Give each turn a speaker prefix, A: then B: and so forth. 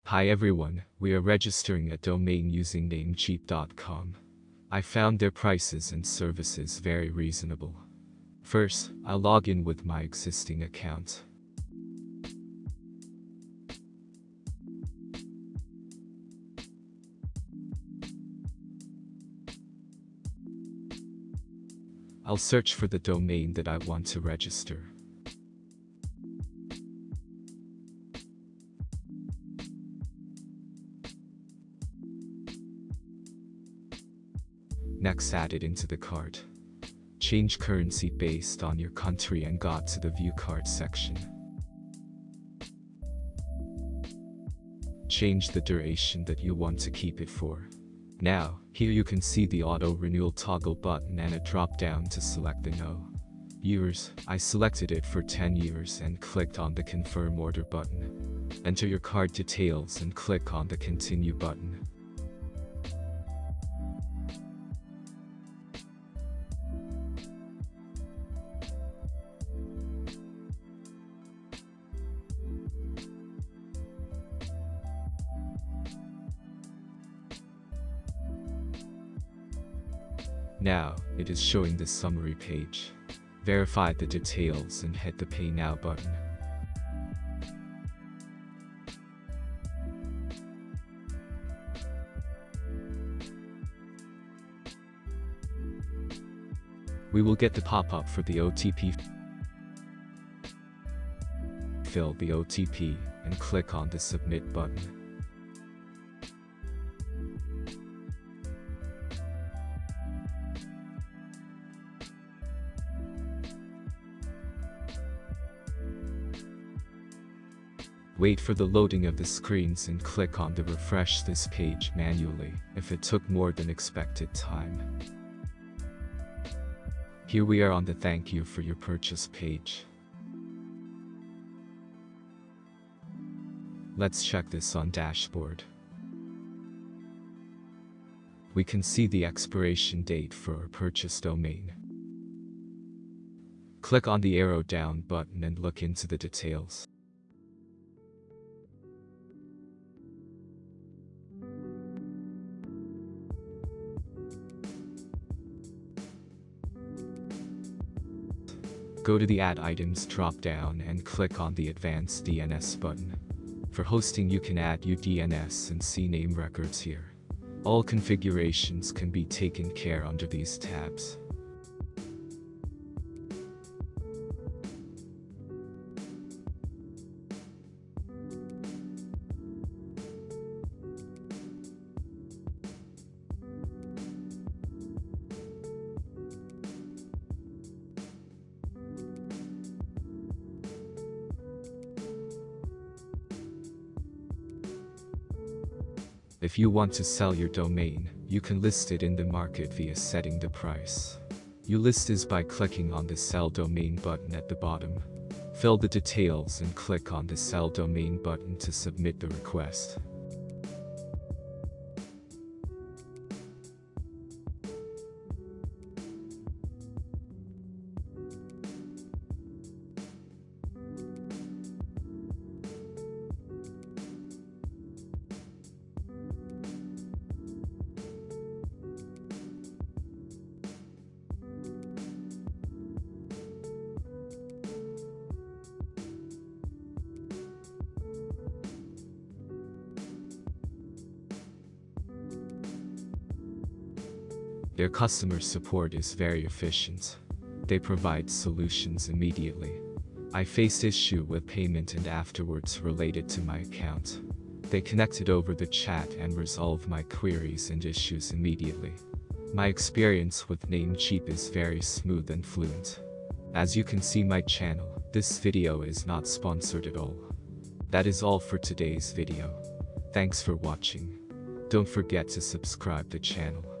A: Hi everyone, we are registering a domain using Namecheap.com. I found their prices and services very reasonable. First, I'll log in with my existing account. I'll search for the domain that I want to register. Next, add it into the cart. Change currency based on your country and go to the View Cart section. Change the duration that you want to keep it for. Now, here you can see the auto renewal toggle button and a drop down to select the No. Years, I selected it for 10 years and clicked on the Confirm Order button. Enter your card details and click on the Continue button. Now, it is showing the summary page. Verify the details and hit the Pay Now button. We will get the pop-up for the OTP. Fill the OTP and click on the Submit button. Wait for the loading of the screens and click on the Refresh this page manually if it took more than expected time. Here we are on the Thank You for your purchase page. Let's check this on dashboard. We can see the expiration date for our purchase domain. Click on the arrow down button and look into the details. Go to the Add Items drop-down and click on the Advanced DNS button. For hosting, you can add UDNS and CNAME records here. All configurations can be taken care under these tabs. If you want to sell your domain, you can list it in the market via setting the price. You list this by clicking on the Sell Domain button at the bottom. Fill the details and click on the Sell Domain button to submit the request. Their customer support is very efficient. They provide solutions immediately. I faced issue with payment and afterwards related to my account. They connected over the chat and resolved my queries and issues immediately. My experience with Namecheap is very smooth and fluent. As you can see my channel, this video is not sponsored at all. That is all for today's video. Thanks for watching. Don't forget to subscribe the channel.